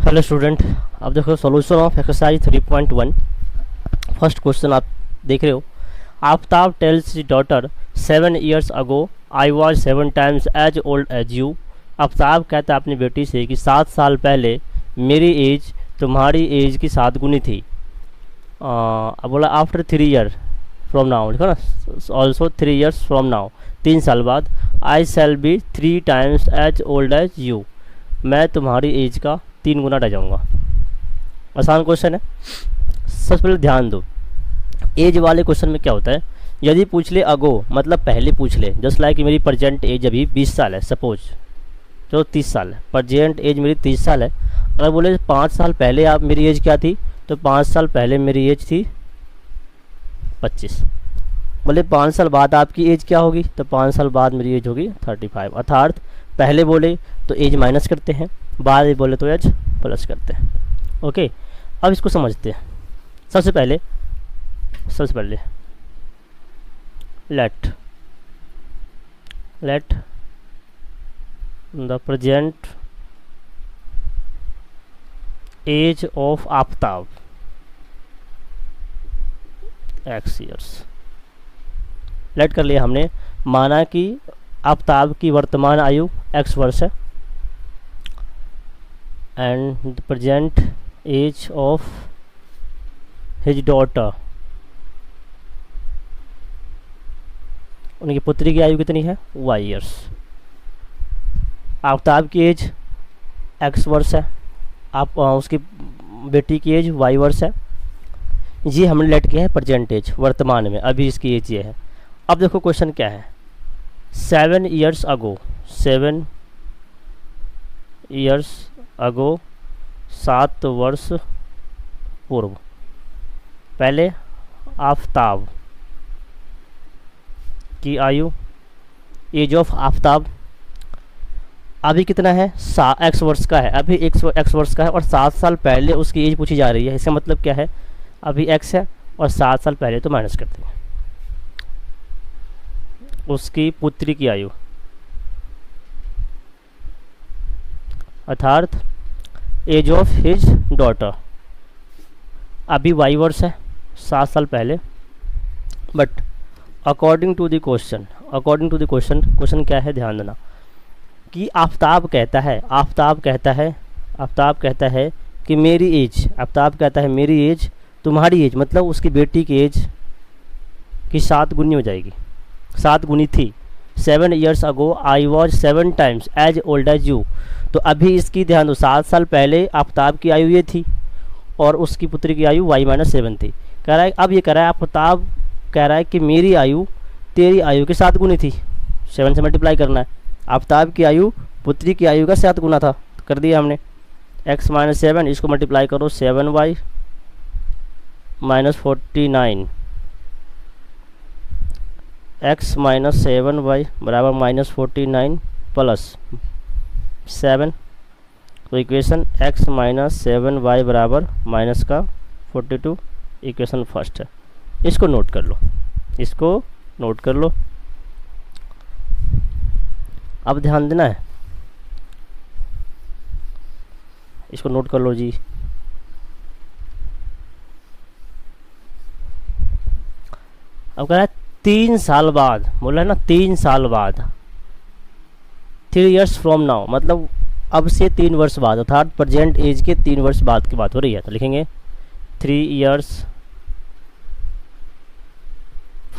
Hello student, अब देखो solution of exercise 3.1। First question आप देख रहे हो। Aftab tells his daughter 7 years ago I was 7 times as old as you. Aftab कहता है अपनी बेटी से कि 7 साल पहले मेरी एज तुम्हारी एज की 7 गुनी थी। अब बोला आफ्टर 3 year फ्रॉम नाउ, देखो ना, ऑल्सो 3 years फ्रॉम नाउ, 3 साल बाद I shall be 3 times as old as you, मैं तुम्हारी एज का 3 गुना रह जाऊँगा। आसान क्वेश्चन है। सबसे पहले ध्यान दो, एज वाले क्वेश्चन में क्या होता है, यदि पूछ ले अगो मतलब पहले पूछ ले, जस्ट लाइक मेरी प्रजेंट एज अभी 20 साल है, सपोज तो 30 साल है, प्रजेंट एज मेरी 30 साल है। अगर बोले 5 साल पहले आप मेरी एज क्या थी, तो 5 साल पहले मेरी एज थी 25। बोले 5 साल बाद आपकी एज क्या होगी, तो 5 साल बाद मेरी एज होगी 35। अर्थात पहले बोले तो एज माइनस करते हैं, बाद में बोले तो एज प्लस करते हैं। ओके, अब इसको समझते हैं। सबसे पहले let the present age of Aftab x years। Let कर लिया हमने, माना कि आफ्ताब की वर्तमान आयु x वर्ष है and the present age of his daughter, उनकी पुत्री की आयु कितनी है y years। आफ्ताब की एज x वर्ष है, आप उसकी बेटी की एज y वर्ष है। ये हमने लेट किया है प्रेजेंट एज, वर्तमान में अभी इसकी एज ये है। अब देखो क्वेश्चन क्या है, 7 years अगो, 7 years अगो, 7 वर्ष पूर्व, पहले आफ्ताब की आयु, एज ऑफ आफ्ताब अभी कितना है, x वर्ष का है, अभी x वर्ष का है, और 7 साल पहले उसकी एज पूछी जा रही है। इसका मतलब क्या है, अभी x है और 7 साल पहले तो माइनस करते हैं। उसकी पुत्री की आयु अर्थात एज ऑफ हिज डॉटर, अभी y वर्ष है 7 साल पहले। But according to the question, question क्या है, ध्यान देना कि आफ्ताब कहता है कि मेरी एज तुम्हारी एज मतलब उसकी बेटी की एज की 7 गुनी हो जाएगी, 7 गुनी थी। 7 years ago I was 7 times as old as you, तो अभी इसकी ध्यान दो, 7 साल पहले आफ्ताब की आयु ये थी और उसकी पुत्री की आयु y-7 थी। कह रहा है, अब ये कह रहा है, आफ्ताब कह रहा है कि मेरी आयु तेरी आयु की 7 गुनी थी, 7 से मल्टीप्लाई करना है। आफ्ताब की आयु पुत्री की आयु का 7 गुना था, तो कर दिया हमने x-7, इसको मल्टीप्लाई करो 7y -49, x-7y बराबर -49 प्लस 7, तो इक्वेशन x-7y बराबर माइनस का 42, इक्वेशन फर्स्ट है। इसको नोट कर लो, अब ध्यान देना है, इसको नोट कर लो जी। अब कह रहा है 3 साल बाद, बोला है ना 3 साल बाद, 3 years फ्रॉम नाउ मतलब अब से 3 वर्ष बाद, अर्थात प्रेजेंट एज के 3 वर्ष बाद की बात हो रही है। तो लिखेंगे 3 years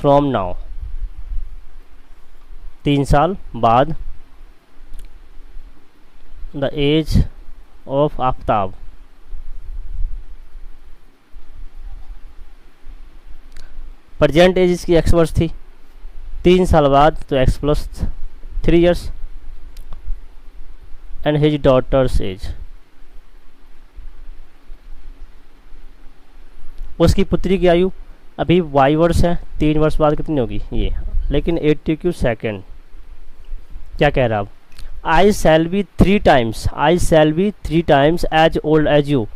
फ्रॉम नाउ, 3 साल बाद, the age of Aftab, present age इसकी x वर्ष थी, 3 साल बाद तो x plus 3 years, and his daughter's age, उसकी पुत्री की आयु अभी y वर्ष है, 3 वर्ष बाद कितनी होगी ये, लेकिन 80 सेकेंड। क्या कह रहा है अब, I shall be 3 times as old as you.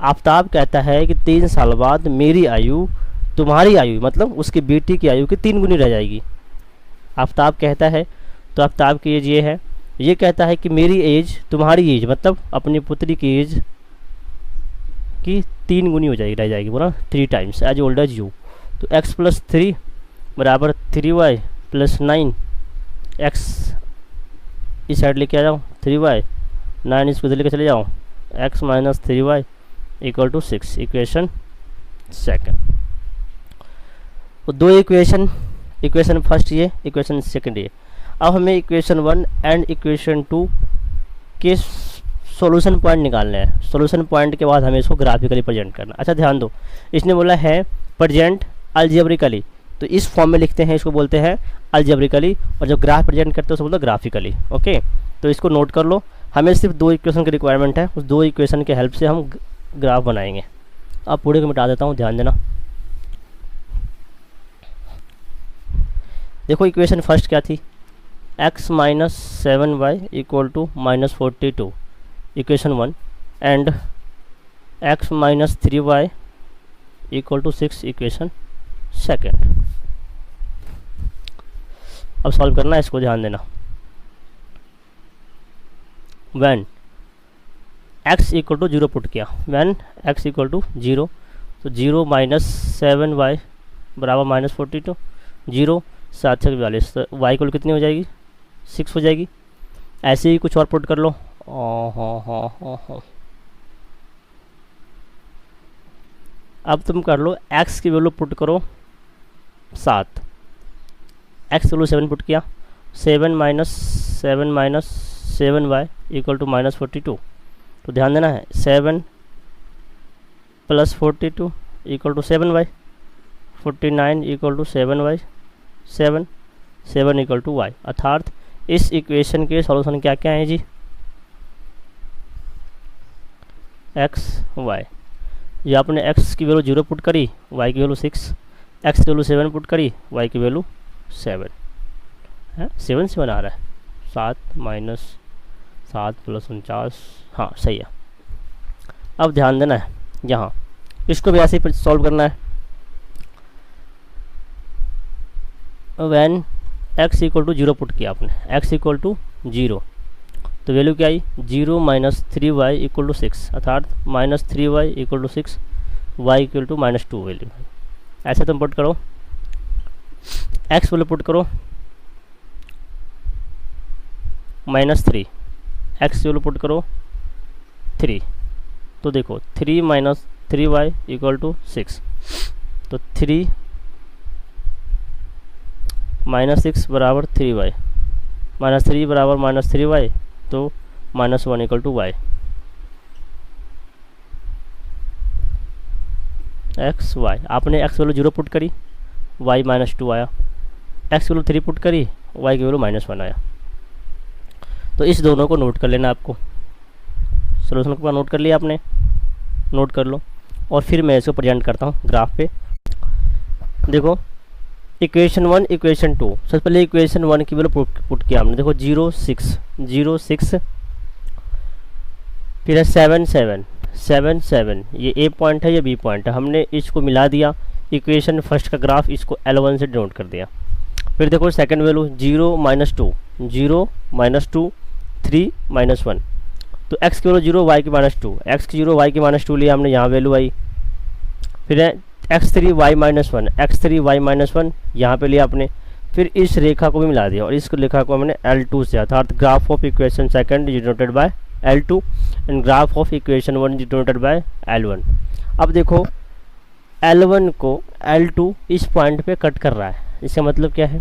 Aftab कहता है कि 3 साल बाद मेरी आयु तुम्हारी आयु मतलब उसकी बेटी की आयु की 3 गुनी रह जाएगी। आफ्ताब कहता है, तो आफ्ताब की एज ये है, ये कहता है कि मेरी एज तुम्हारी एज मतलब अपनी पुत्री की एज कि 3 गुनी हो जाएगी, रह जाएगी वो ना 3 times as old as you. तो x प्लस 3 बराबर 3y प्लस 9, x इस साइड लेके आ जाओ 3y, 9 इसको इधर लेके चले जाओ, x minus 3y equal to 6, equation second. तो दो इक्वेशन फर्स्ट ये, इक्वेशन सेकेंड ये। अब हमें इक्वेशन 1 एंड इक्वेशन 2 के सॉल्यूशन पॉइंट निकालने हैं। सॉल्यूशन पॉइंट के बाद हमें इसको ग्राफिकली प्रेजेंट करना। अच्छा ध्यान दो, इसने बोला है प्रेजेंट अलजेब्रिकली, तो इस फॉर्म में लिखते हैं, इसको बोलते हैं अलजेब्रिकली, और जब ग्राफ प्रेजेंट करते हैं उसको बोलते हैं ग्राफिकली। ओके, तो इसको नोट कर लो। हमें सिर्फ 2 इक्वेशन की रिक्वायरमेंट है, उस 2 इक्वेशन के हेल्प से हम ग्राफ बनाएंगे। अब पूरे को मिटा देता हूँ, ध्यान देना। देखो इक्वेशन फर्स्ट क्या थी, x minus 7y equal to minus 42, equation 1, and x minus 3y equal to 6, equation second. अब सॉल्व करना है, इसको ध्यान देना। When x equal to 0 put किया, व्हेन x इक्वल टू 0, तो 0 माइनस 7y बराबर माइनस 42, 0 7 6 42, तो y इक्वल कितनी हो जाएगी, 6 हो जाएगी। ऐसे ही कुछ और पुट कर लो। अब तुम कर लो x की वैल्यू पुट करो 7, x की वैल्यू 7 पुट किया, 7 minus 7y equal to minus 42। तो ध्यान देना है 7 plus 42 equal to 7y, 49 equal to 7y, 7 equal to y। अर्थात इस इक्वेशन के सॉल्यूशन क्या क्या हैं जी, x y। ये आपने x की वैल्यू 0 पुट करी, y की वैल्यू 6, x की वैल्यू 7 पुट करी, y की वैल्यू 7 है, 7 आ रहा है, 7 माइनस 7 प्लस 49, हाँ सही है। अब ध्यान देना है यहाँ, इसको भी ऐसे ही सॉल्व करना है। When x equal to 0 put किया आपने, x इक्वल टू 0, तो वैल्यू क्या आई, 0 माइनस 3y इक्वल टू 6, अर्थात minus 3y equal to 6, y equal to minus 2 value. ऐसे तुम पुट करो, x वैल्यू पुट करो माइनस 3, x वैल्यू पुट करो 3, तो देखो 3 माइनस 3y इक्वल टू 6, तो 3 माइनस 6 बराबर 3y, माइनस 3 बराबर माइनस 3y, तो minus 1 equal to y। X y, आपने x वैल्यू 0 पुट करी, y माइनस 2 आया, x वैल्यू 3 पुट करी, y की वैल्यू माइनस 1 आया। तो इस दोनों को नोट कर लेना आपको। सोल्यूशन को नोट कर लिया आपने, नोट कर लो। और फिर मैं इसको प्रेजेंट करता हूँ ग्राफ पे। देखो इक्वेशन 1 इक्वेशन 2, सबसे पहले इक्वेशन 1 की वैल्यू पुट किया हमने, देखो 0 6, फिर है 7 7, ये ए पॉइंट है, ये बी पॉइंट है, हमने इसको मिला दिया। इक्वेशन फर्स्ट का ग्राफ इसको L1 से डिनोट कर दिया। फिर देखो सेकंड वैल्यू 0 माइनस 2, 3 माइनस 1, तो x की वैल्यू 0 y की माइनस 2, x की 0 y की माइनस 2 लिया हमने, यहाँ वैल्यू आई। फिर है x3 y minus 1, x3 y minus 1 यहाँ पे लिया आपने। फिर इस रेखा को भी मिला दिया और इस रेखा को हमने L2 से, अर्थात graph of equation second denoted by L2 and graph of equation 1 denoted by L1। अब देखो L1 को L2 इस पॉइंट पे कट कर रहा है, इसका मतलब क्या है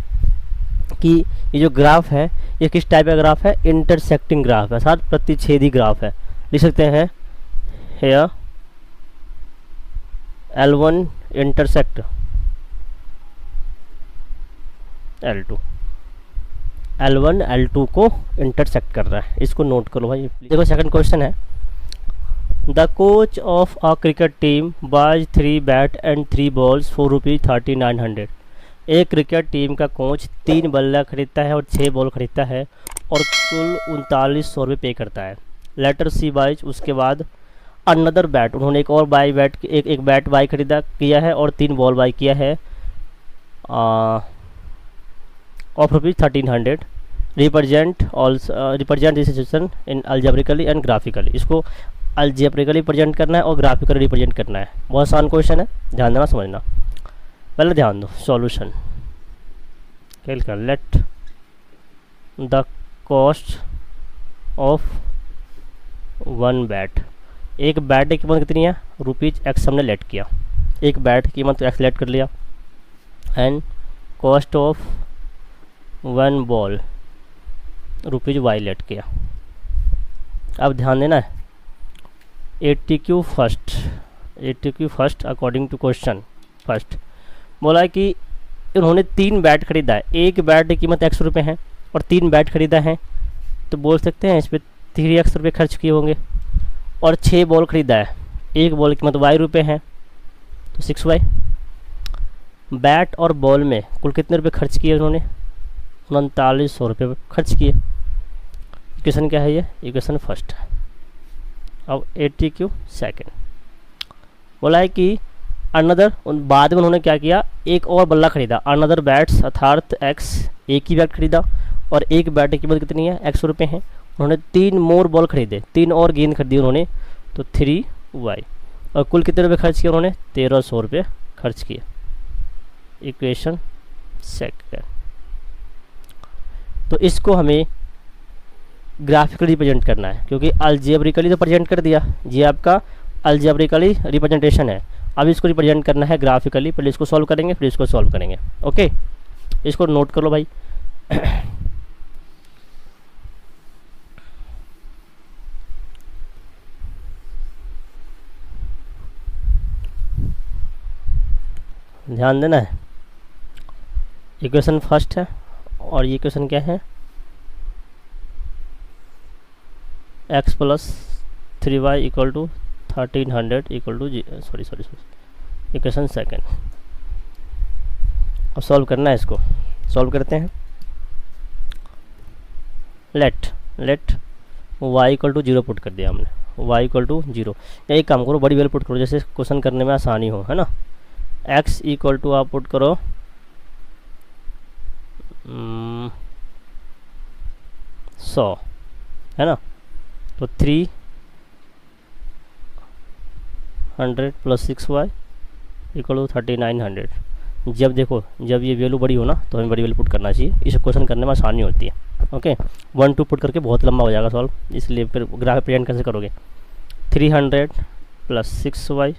कि ये जो ग्राफ है ये किस टाइप का ग्राफ है, इंटरसेक्टिंग ग्राफ है, अर्थात प्रतिच्छेदी ग्राफ है। लिख सकते हैं hair L1 intersect L2, L1 L2 को इंटरसेक्ट कर रहा है, इसको नोट करो भाई। देखो सेकंड क्वेश्चन है, the coach of a cricket team बाज 3 बैट एंड 3 बॉल्स फॉर ₹3900। एक क्रिकेट टीम का कोच 3 बल्ला खरीदता है और 6 बॉल खरीदता है और कुल 3900 रुपये पे करता है। लेटर सी बाइज, उसके बाद अनदर बैट, उन्होंने एक और बैट एक बैट बाई खरीदा किया है और 3 बॉल बाई किया है of ₹1300। Represent this situation in algebraically and graphically. इसको अलजेब्रिकली प्रेजेंट करना है और ग्राफिकली रिप्रेजेंट करना है। बहुत आसान क्वेश्चन है, ध्यान देना, समझना। पहले ध्यान दो, solution calculate the cost of one bat. एक बैट की कीमत कितनी है, ₹X हमने लेट किया, एक बैट की कीमत X लेट कर लिया। And cost of one ball ₹Y let किया। अब ध्यान देना है, ATQ first according to question first बोला है कि उन्होंने 3 बैट खरीदा है, एक बैट की कीमत X रुपये है और 3 बैट खरीदा है, तो बोल सकते हैं इस पर 3X रुपये खर्च किए होंगे। और 6 बॉल खरीदा है, एक बॉल की कीमत Y रुपये है, तो 6Y। बैट और बॉल में कुल कितने रुपए खर्च किए उन्होंने, 3900 रुपये खर्च किए। इक्वेशन क्या है ये, इक्वेशन फर्स्ट है। अब ATQ सेकेंड बोला है कि अनदर, बाद में उन्होंने क्या किया, एक और बल्ला खरीदा, अनदर बैट्स अर्थात X, एक ही बैट खरीदा और एक बैट की कीमत कितनी है, X रुपये है। उन्होंने 3 मोर बॉल खरीदे, 3 और गेंद खरीदी उन्होंने, तो 3Y। और कुल कितने रुपए खर्च किए उन्होंने, 1300 रुपये खर्च किए। Equation second. तो इसको हमें ग्राफिकली रिप्रेजेंट करना है, क्योंकि अलजेब्रिकली तो प्रेजेंट कर दिया, ये आपका अलजेब्रिकली रिप्रेजेंटेशन है। अब इसको रिप्रेजेंट करना है ग्राफिकली, पहले इसको सॉल्व करेंगे फिर इसको सॉल्व करेंगे। ओके, इसको नोट कर लो भाई। ध्यान देना है, इक्वेशन फर्स्ट है और ये इक्वेशन क्या है, X + 3Y = 1300 = sorry equation second. अब सॉल्व करना है, इसको सॉल्व करते हैं। लेट y = 0 पुट कर दिया हमने, y = 0। एक काम करो, बड़ी वैल्यू पुट करो, जैसे क्वेश्चन करने में आसानी हो, है ना। x = आप पुट करो 100, है ना, तो 300 + 6y = 3900। जब देखो, जब ये वैल्यू बड़ी हो ना तो हमें बड़ी वैल्यू पुट करना चाहिए, इसे क्वेश्चन करने में आसानी होती है। ओके, 1 2 पुट करके बहुत लंबा हो जाएगा सॉल्व, इसलिए फिर ग्राफ प्रेजेंट कैसे करोगे। 300 + 6y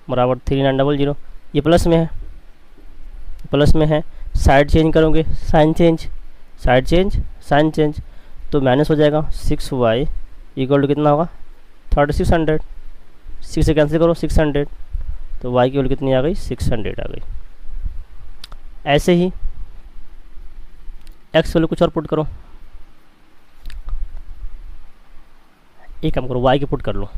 = 3900। ये प्लस में है, साइड चेंज करोगे, साइन चेंज तो माइनस हो जाएगा। 6y = कितना होगा, 3600। 6 से कैंसिल करो, 600, तो y की वैल्यू कितनी आ गई, 600 आ गई। ऐसे ही x वैल्यू कुछ और पुट करो, एक काम करो, y की पुट कर लो,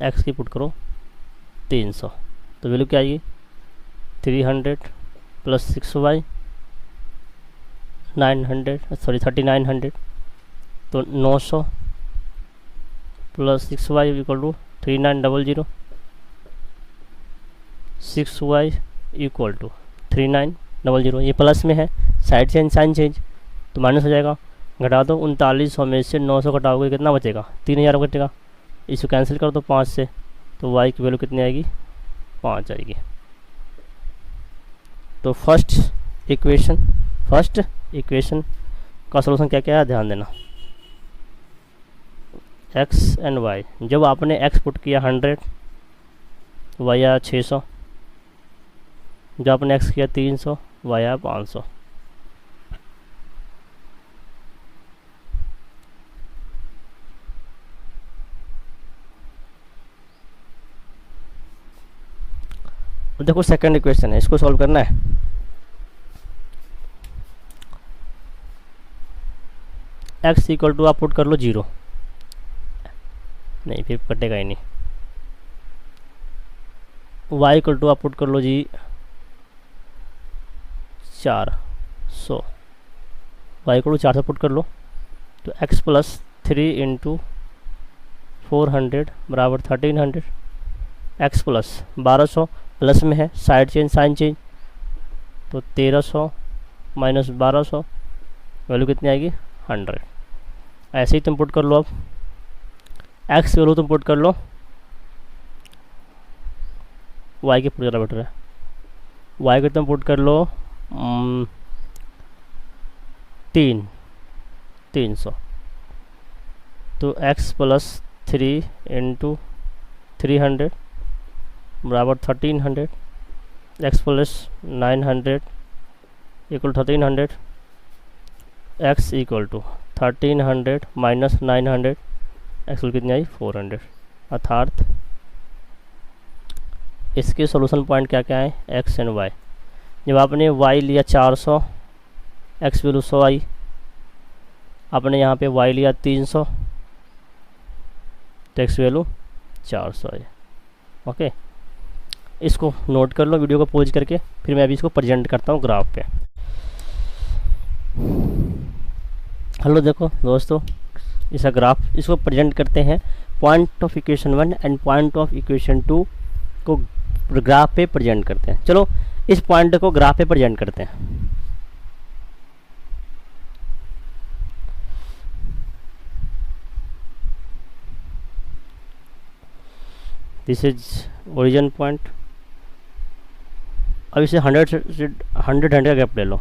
x की पुट करो 300, तो वैल्यू क्या आएगी, 300 + 6y 3900, तो 900 + 6y = 3900, 6y = 3900। ये प्लस में है, साइड चेंज साइन चेंज तो माइनस हो जाएगा। घटा दो, 3900 में से 900 घटाओगे कितना बचेगा, 3000 बचेगा। इसको कैंसिल कर दो 5 से, तो y की वैल्यू कितनी आएगी, 5 आएगी। तो फर्स्ट इक्वेशन का सलूशन क्या क्या है, ध्यान देना। x एंड y, जब आपने x पुट किया 100, y आया 600, जब आपने x किया 300, y आया 500। देखो सेकंड इक्वेशन है, इसको सॉल्व करना है। x = आप पुट कर लो 0, नहीं फिर कटेगा ही नहीं। y = आप पुट कर लो जी 400, y = 400 पुट कर लो, तो x + 3 × 400 = 1300। x + 1200 प्लस में है, साइड चेंज साइन चेंज, तो 1300 माइनस 1200, वैल्यू कितनी आएगी 100। ऐसे ही तुम पुट कर लो। अब एक्स वैल्यू तुम पुट कर लो, वाई के पुट ज़्यादा बेटर है, वाई को तुम पुट कर लो 300, तो x प्लस 3 इंटू 300 बराबर 1300, x plus 900 equal 1300, x equal to 1300 minus 900, x कितनी आई 400। अर्थात इसके सॉल्यूशन पॉइंट क्या क्या है, x एंड y। जब आपने y लिया 400, x वैल्यू 100 आई, आपने यहाँ पे y लिया 300, तो x वैल्यू 400 आई। ओके, इसको नोट कर लो वीडियो को पॉज करके, फिर मैं अभी इसको प्रेजेंट करता हूँ ग्राफ पे। हेलो देखो दोस्तों, इसका ग्राफ इसको प्रेजेंट करते हैं, point of equation 1 and point of equation 2 को ग्राफ पे प्रेजेंट करते हैं। चलो इस पॉइंट को ग्राफ पे प्रेजेंट करते हैं। This is origin point. अब इसे 100 का गैप ले लो।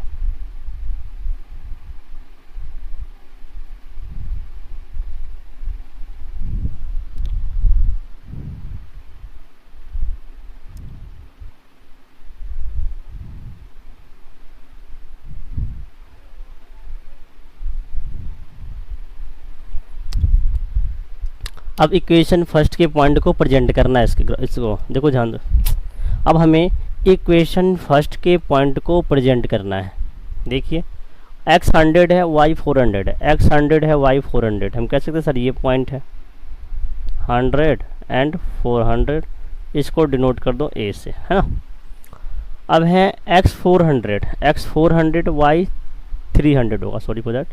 अब इक्वेशन फर्स्ट के पॉइंट को प्रेजेंट करना है, इसको देखो ध्यान दो। अब हमें इक्वेशन फर्स्ट के पॉइंट को प्रेजेंट करना है। देखिए x 100 है, y 400 है, x 100 है, y 400। हम कह सकते हैं सर ये पॉइंट है 100 एंड 400, इसको डिनोट कर दो a से, है ना। अब है x 400, y 300 होगा, sorry for that,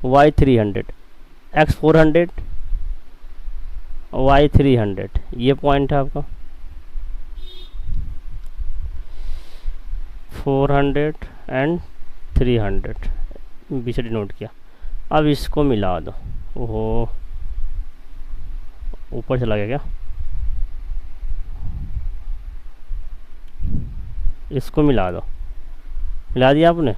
y 300, x 400 y 300, ये पॉइंट है आपका 400 एंड 300, बीच डिनोट किया। अब इसको मिला दो। ओहो, ऊपर चला गया क्या, इसको मिला दो, मिला दिया आपने,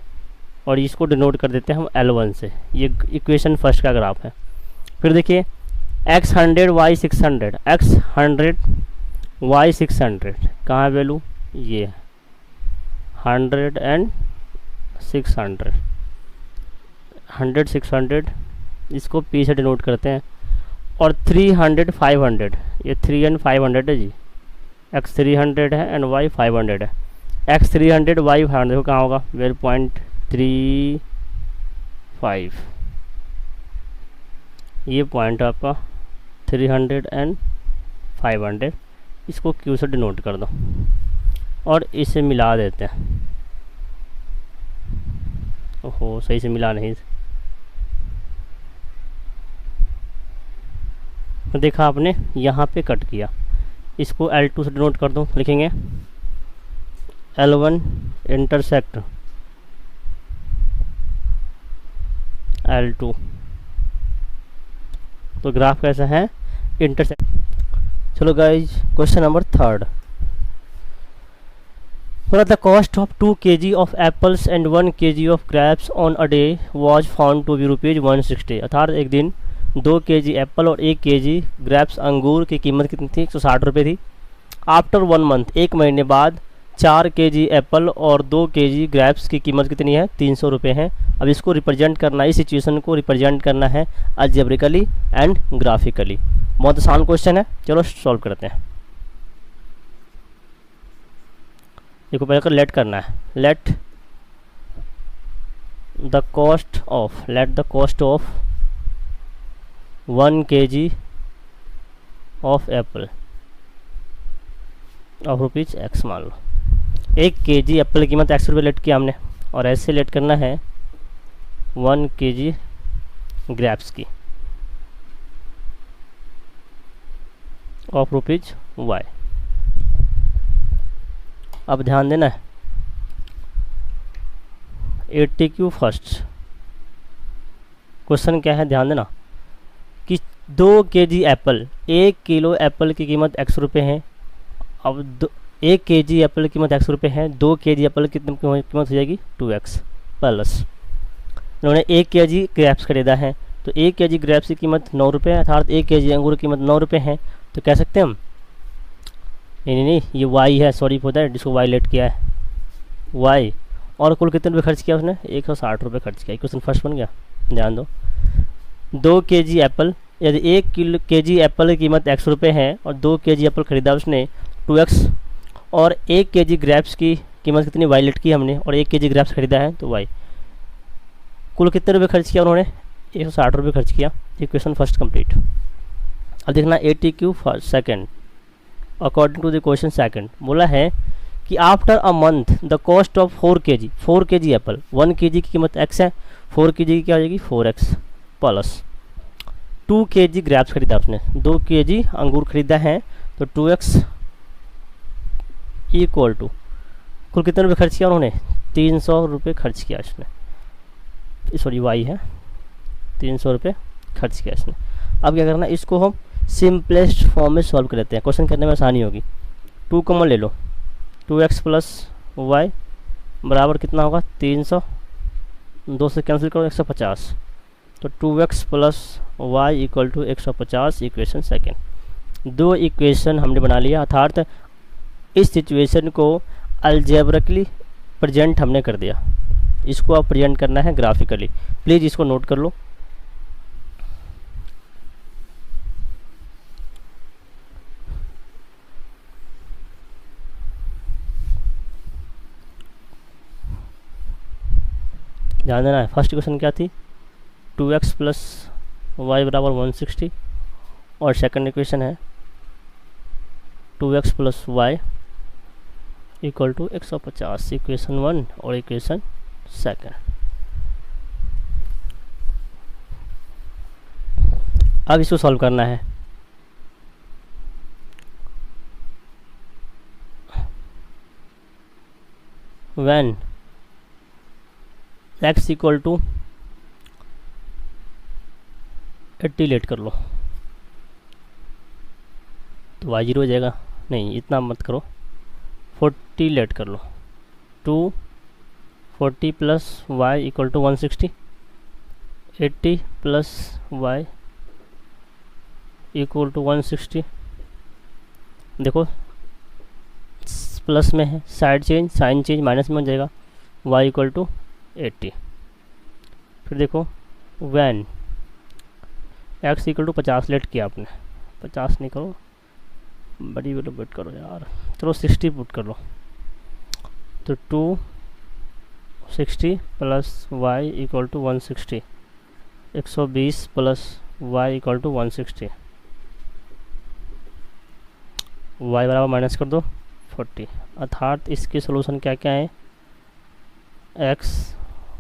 और इसको डिनोट कर देते हैं हम L1 से। ये इक्वेशन फर्स्ट का ग्राफ है। फिर देखिए x 100 y 600, x 100 y 600, कहाँ है वैल्यू, ये 100 एंड 600, 100 600, इसको p से डिनोट करते हैं। और 300 500, ये 3 एंड 500 है जी, x 300 है एंड y 500 है। x 300 y 500 देखो कहाँ होगा, वैल्यू 0.35, ये पॉइंट आपका 300 एंड 500, इसको Q से डिनोट कर दो और इसे मिला देते हैं। ओहो, सही से मिला नहीं, देखा आपने, यहाँ पे कट किया। इसको L2 से डिनोट कर दो, लिखेंगे L1 इंटरसेक्ट L2, तो ग्राफ कैसा है, इंटरसेक्ट। चलो guys, question number 3rd। The cost of 2 kg of apples and 1 kg of grapes on a day was found to be ₹160। अर्थात एक दिन 2 kg एप्पल और 1 kg ग्रेप्स अंगूर की कीमत कितनी थी, 160 रुपये थी। आफ्टर 1 मंथ, एक महीने बाद 4 kg एप्पल और 2 kg ग्रेप्स की कीमत कितनी है, 300 रुपये है। अब इसको रिप्रेजेंट करना है, इस सिचुएशन को रिप्रेजेंट करना है अलजेब्रिकली एंड ग्राफिकली। बहुत आसान क्वेश्चन है, चलो सॉल्व करते हैं। देखो पहले कर लेट करना है, let the cost of 1 kg of Apple of ₹x मान लो। 1 kg एप्पल की कीमत x रुपये लेट किया हमने, और ऐसे लेट करना है 1 kg ग्रेप्स की ऑफ ₹y। अब ध्यान देना है, ATQ फर्स्ट। क्वेश्चन क्या है, ध्यान देना कि 2 kg एप्पल, 1 किलो एप्पल की कीमत x रुपये है। अब 1 kg एप्पल की कीमत x रुपये है, 2 kg एप्पल की कितनी कीमत हो जाएगी 2x प्लस इन्होंने 1 kg ग्रेप्स खरीदा है, तो 1 kg ग्रेप्स की कीमत 9 रुपये है, अर्थात 1 kg अंगूर की कीमत 9 रुपये है। तो कह सकते हैं हम, नहीं ये y है, सॉरी फॉर दैट, जिसको y लेट किया है y, और कुल कितने रुपये खर्च किया उसने 160 रुपये खर्च किया। क्वेश्चन फर्स्ट बन गया, ध्यान दो। 2 kg एप्पल, यदि 1 kg एप्पल की कीमत x रुपये है और 2 kg एप्पल खरीदा उसने 2x, और 1 kg ग्रेप्स की कीमत कितनी y लेट की हमने, और 1 kg ग्रेप्स खरीदा है तो y, कुल कितने रुपये खर्च किया उन्होंने 160 रुपये खर्च किया। Equation first complete. अब देखना ATQ first second according to the question second, बोला है कि after a month the cost of 4 kg apple, 1 kg की कीमत x है, 4 kg की क्या हो जाएगी 4x प्लस 2 kg ग्रेप्स खरीदा उसने, 2 kg अंगूर खरीदा है, तो 2x इक्वल टू कुल कितने रुपये खर्च किया उन्होंने 300 रुपये खर्च किया इसने, सॉरी y है, 300 रुपये खर्च किया इसने। अब क्या करना, इसको हम सिंपलेस्ट फॉर्म में सॉल्व कर लेते हैं, क्वेश्चन करने में आसानी होगी। 2 कॉमन ले लो, 2x प्लस y बराबर कितना होगा 300, 2 से कैंसिल करो 150, तो 2x plus y equal to 150 equation second. 2 equation हमने बना लिया, अर्थात इस सिचुएशन को अलजेब्रिकली प्रेजेंट हमने कर दिया। इसको आप प्रेजेंट करना है ग्राफिकली, प्लीज़ इसको नोट कर लो। ध्यान देना है, फर्स्ट इक्वेशन क्या थी 2x प्लस वाई बराबर 160, और सेकंड इक्वेशन है 2x plus y equal to 150, equation 1 और इक्वेशन सेकंड। अब इसको सॉल्व करना है। When x equal to 80 let कर लो तो y 0 हो जाएगा, नहीं इतना मत करो, 40 लेट कर लो, 240 plus y equal to 160, 80 plus y equal to 160। देखो प्लस में है, side change sign change minus में हो जाएगा, y इक्वल टू 80। फिर देखो when x equal to 50 let किया आपने, 50 नहीं करो, बड़ी वैल्यू पुट करो यार, चलो 60 पुट कर लो, तो 260 plus y equal to 160, 120 plus y equal to 160, y बराबर माइनस कर दो 40, अर्थात इसके सोल्यूशन क्या क्या है x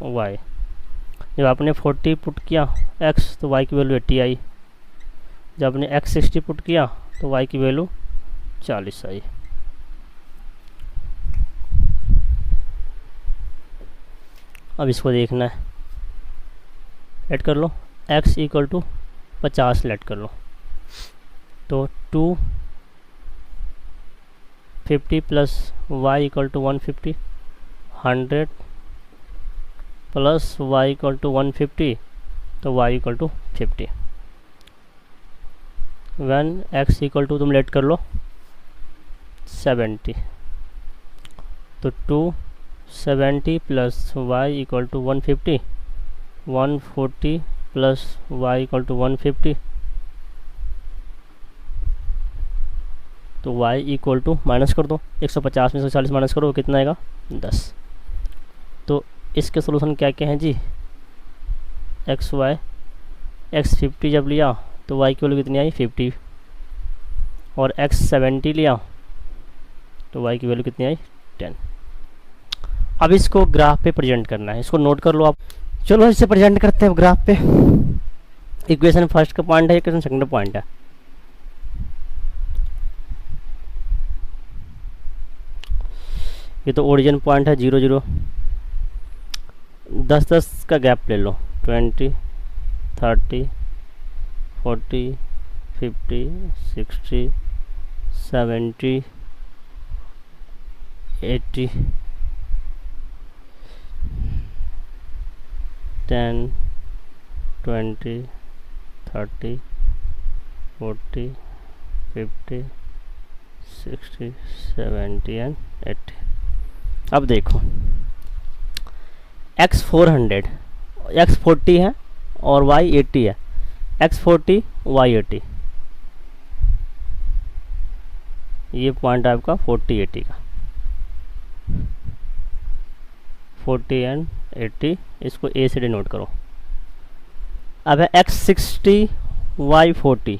y। जब आपने 40 पुट किया x तो y की वैल्यू 80 आई, जब आपने x 60 पुट किया तो y की वैल्यू 40 आई। अब इसको देखना है, ऐड कर लो, x इक्वल टू 50 लेट कर लो, तो 250 plus y equal to 150, 100 plus y equal to 150, तो y equal to 50। When x equal to तुम लेट कर लो 70, तो 270 plus y equal to 150, 140 plus y equal to 150, तो y इक्वल टू माइनस कर दो, 150 में 140 माइनस करो कितना आएगा 10। तो इसके सोल्यूशन क्या क्या हैं जी, एक्स वाई, एक्स 50 जब लिया तो y की वैल्यू कितनी आई 50, और x 70 लिया तो y की वैल्यू कितनी आई 10। अब इसको ग्राफ पे प्रेजेंट करना है, इसको नोट कर लो आप। चलो इसे प्रेजेंट करते हैं ग्राफ पे। इक्वेशन फर्स्ट का पॉइंट है, इक्वेशन सेकंड पॉइंट है। ये तो ओरिजिन पॉइंट है 0 0, 10-10 का गैप ले लो, 20, 30, 40, 50, 60, 70, 80, 10, 20, 30, 40, 50, 60, 70 एंड 80। अब देखो x 400, x 40 है और y 80 है, x 40 y 80, ये पॉइंट आपका 40 80 का, 40 एंड 80, इसको a से डिनोट करो। अब है x 60 y 40,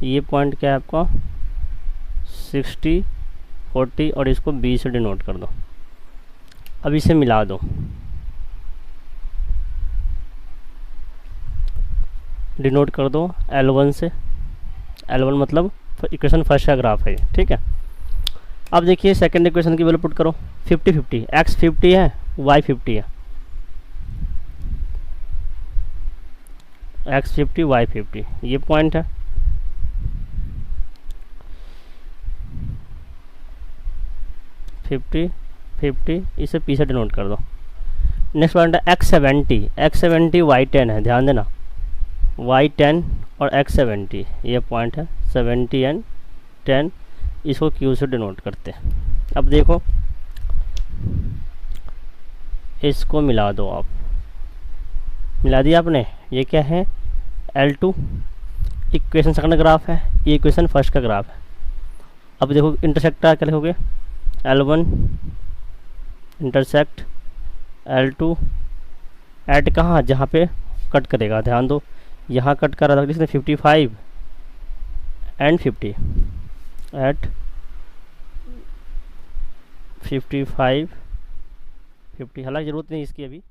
ये पॉइंट क्या है आपका 60 40 और इसको b से डिनोट कर दो। अब इसे मिला दो, डिनोट कर दो L1 से, L1 मतलब इक्वेशन फर्स्ट का ग्राफ है, ठीक है। अब देखिए सेकंड इक्वेशन की वैल्यू पुट करो, 50 50, x 50 है y 50 है, x 50 y 50, ये पॉइंट है। फिफ्टी 50, इसे पी से डिनोट कर दो। नेक्स्ट पॉइंट है x 70, x 70 y 10 है, ध्यान देना y 10 और x 70, ये पॉइंट है 70 एंड 10, इसको q से डिनोट करते हैं। अब देखो इसको मिला दो आप, मिला दिया आपने, ये क्या है L2, इक्वेशन सेकंड ग्राफ है, ये इक्वेशन फर्स्ट का ग्राफ है। अब देखो इंटरसेक्ट क्या लिखोगे, L1 इंटरसेक्ट L2 एट कहाँ, जहाँ पे कट करेगा, ध्यान दो यहाँ कट कर रहा था किसने 55 एंड 50, एट 55 50, हालांकि ज़रूरत नहीं इसकी अभी,